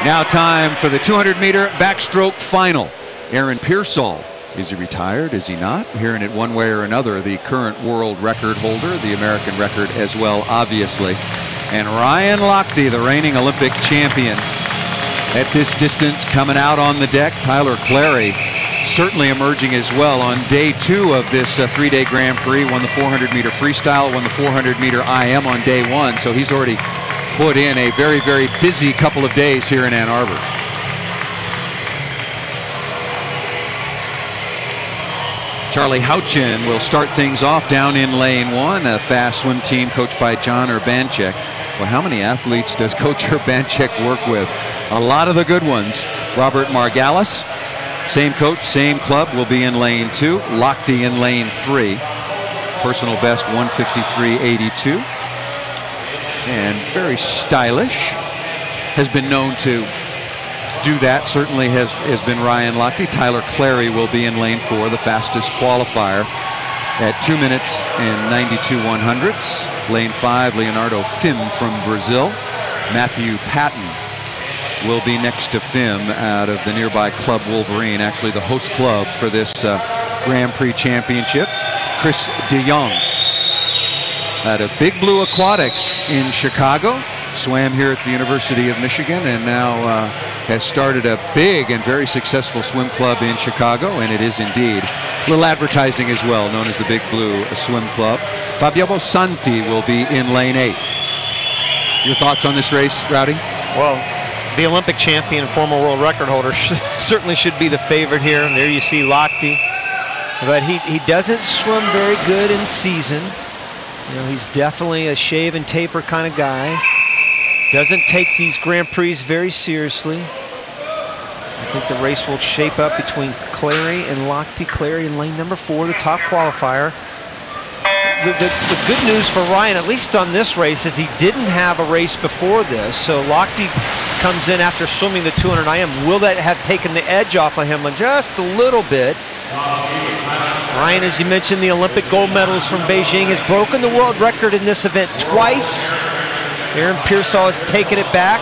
Now time for the 200-meter backstroke final. Aaron Pearsall. Is he retired? Is he not? Hearing it one way or another. The current world record holder, the American record as well, obviously. And Ryan Lochte, the reigning Olympic champion. At this distance, coming out on the deck, Tyler Clary certainly emerging as well on day 2 of this 3-day Grand Prix. Won the 400-meter freestyle, won the 400-meter IM on day 1. So he's already put in a very, very busy couple of days here in Ann Arbor. Charlie Houchin will start things off down in lane 1, a fast swim team coached by John Urbanchek. Well, how many athletes does Coach Urbanchek work with? A lot of the good ones. Robert Margalis, same coach, same club, will be in lane 2. Lochte in lane 3. Personal best 153.82. And very stylish. Has been known to do that, certainly has been Ryan Lochte. Tyler Clary will be in lane 4, the fastest qualifier, at 2 minutes and 92/100ths. Lane 5, Leonardo Fim from Brazil. Matthew Patton will be next to Fim out of the nearby Club Wolverine, actually the host club for this Grand Prix championship. Chris DeYoung out of Big Blue Aquatics in Chicago. Swam here at the University of Michigan and now has started a big and very successful swim club in Chicago, and it is indeed a little advertising as well, known as the Big Blue Swim Club. Fabio Santi will be in lane 8. Your thoughts on this race, Rowdy? Well, the Olympic champion, former world record holder, certainly should be the favorite here. And there you see Lochte, but he doesn't swim very good in season. You know, he's definitely a shave and taper kind of guy. Doesn't take these Grand Prix very seriously. I think the race will shape up between Clary and Lochte. Clary in lane number 4, the top qualifier. The good news for Ryan, at least on this race, is he didn't have a race before this. So Lochte comes in after swimming the 200 IM. Will that have taken the edge off of him just a little bit? Ryan, as you mentioned, the Olympic gold medalist from Beijing, has broken the world record in this event twice. Aaron Pearsall has taken it back.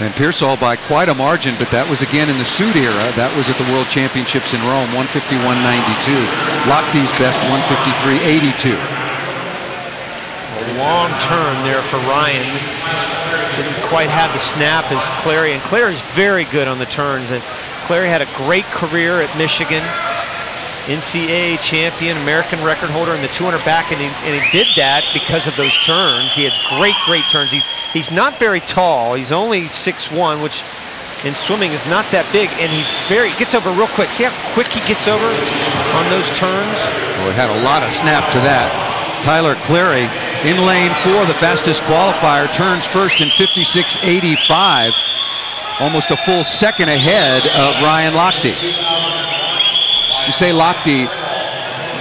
And Pearsall by quite a margin, but that was again in the suit era. That was at the World Championships in Rome, 151.92. Lochte's best, 153.82. Long turn there for Ryan. Didn't quite have the snap as Clary, and Clary's very good on the turns. And Clary had a great career at Michigan. NCAA champion, American record holder in the 200 back, and he did that because of those turns. He had great turns. He's not very tall. He's only 6'1", which in swimming is not that big, and he gets over real quick. See how quick he gets over on those turns? Well, it had a lot of snap to that. Tyler Clary in lane 4, the fastest qualifier, turns first in 56.85, almost a full second ahead of Ryan Lochte. You say Lochte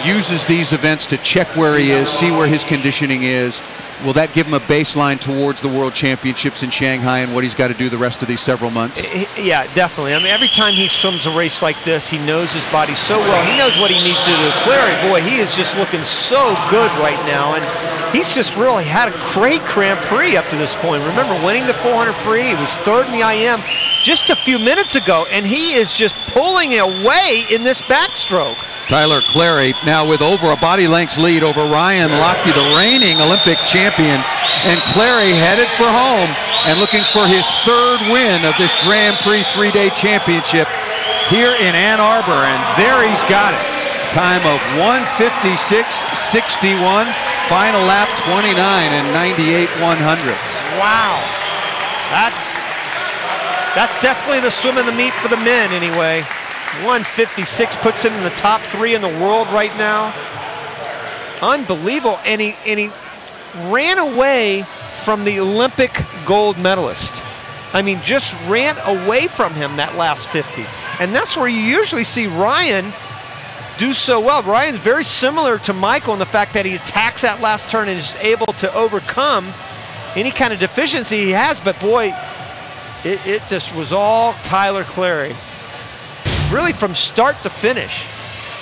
uses these events to check where he is, see where his conditioning is. Will that give him a baseline towards the World Championships in Shanghai and what he's got to do the rest of these several months? Yeah, definitely. I mean, every time he swims a race like this, he knows his body so well. He knows what he needs to do. Clary, boy, he is just looking so good right now. And he's just really had a great Grand Prix up to this point. Remember, winning the 400 free, he was 3rd in the IM just a few minutes ago, and he is just pulling it away in this backstroke. Tyler Clary now with over a body length's lead over Ryan Lochte, the reigning Olympic champion. And Clary headed for home and looking for his 3rd win of this Grand Prix 3-day championship here in Ann Arbor. And there he's got it. Time of 156.61. Final lap 29 and 98/100ths. Wow. That's definitely the swim in the meet for the men anyway. 156 puts him in the top 3 in the world right now. Unbelievable. And he ran away from the Olympic gold medalist. I mean, just ran away from him that last 50. And that's where you usually see Ryan do so well. Ryan's very similar to Michael in the fact that he attacks that last turn and is able to overcome any kind of deficiency he has. But boy, it just was all Tyler Clary. Really from start to finish.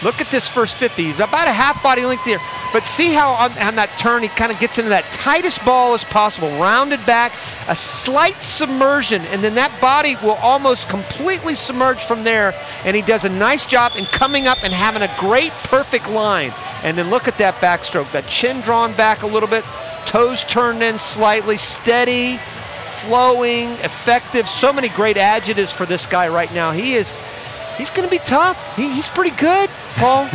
Look at this first 50. He's about a half body length there. But see how on that turn he kind of gets into that tightest ball as possible. Rounded back, a slight submersion, and then that body will almost completely submerge from there, and he does a nice job in coming up and having a great, perfect line. And then look at that backstroke, that chin drawn back a little bit, toes turned in slightly, steady, flowing, effective. So many great adjectives for this guy right now. He's going to be tough. He's pretty good, Paul.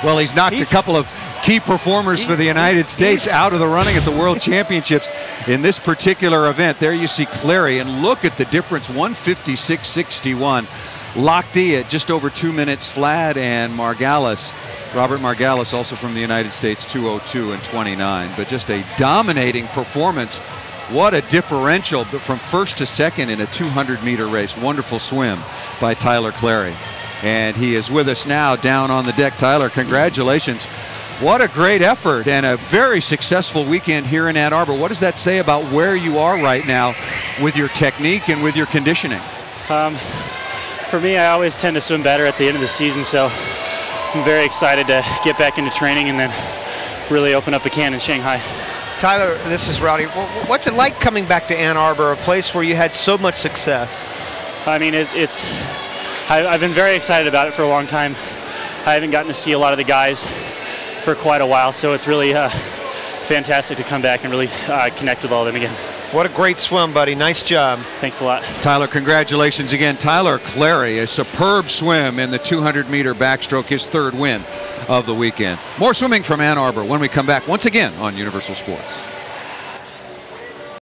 Well, he's knocked a couple of key performers for the United States out of the running at the World Championships in this particular event. There you see Clary, and look at the difference, 156.61. Lochte at just over 2 minutes flat, and Margalis, Robert Margalis, also from the United States, 2:02 and 29. But just a dominating performance. What a differential from first to second in a 200-meter race. Wonderful swim by Tyler Clary. And he is with us now down on the deck. Tyler, congratulations. What a great effort and a very successful weekend here in Ann Arbor. What does that say about where you are right now with your technique and with your conditioning? For me, I always tend to swim better at the end of the season, so I'm very excited to get back into training and then really open up a can in Shanghai. Tyler, this is Rowdy. What's it like coming back to Ann Arbor, a place where you had so much success? I mean, I've been very excited about it for a long time. I haven't gotten to see a lot of the guys for quite a while, so it's really fantastic to come back and really connect with all of them again. What a great swim, buddy. Nice job. Thanks a lot. Tyler, congratulations again. Tyler Clary, a superb swim in the 200-meter backstroke, his third win of the weekend. More swimming from Ann Arbor when we come back once again on Universal Sports.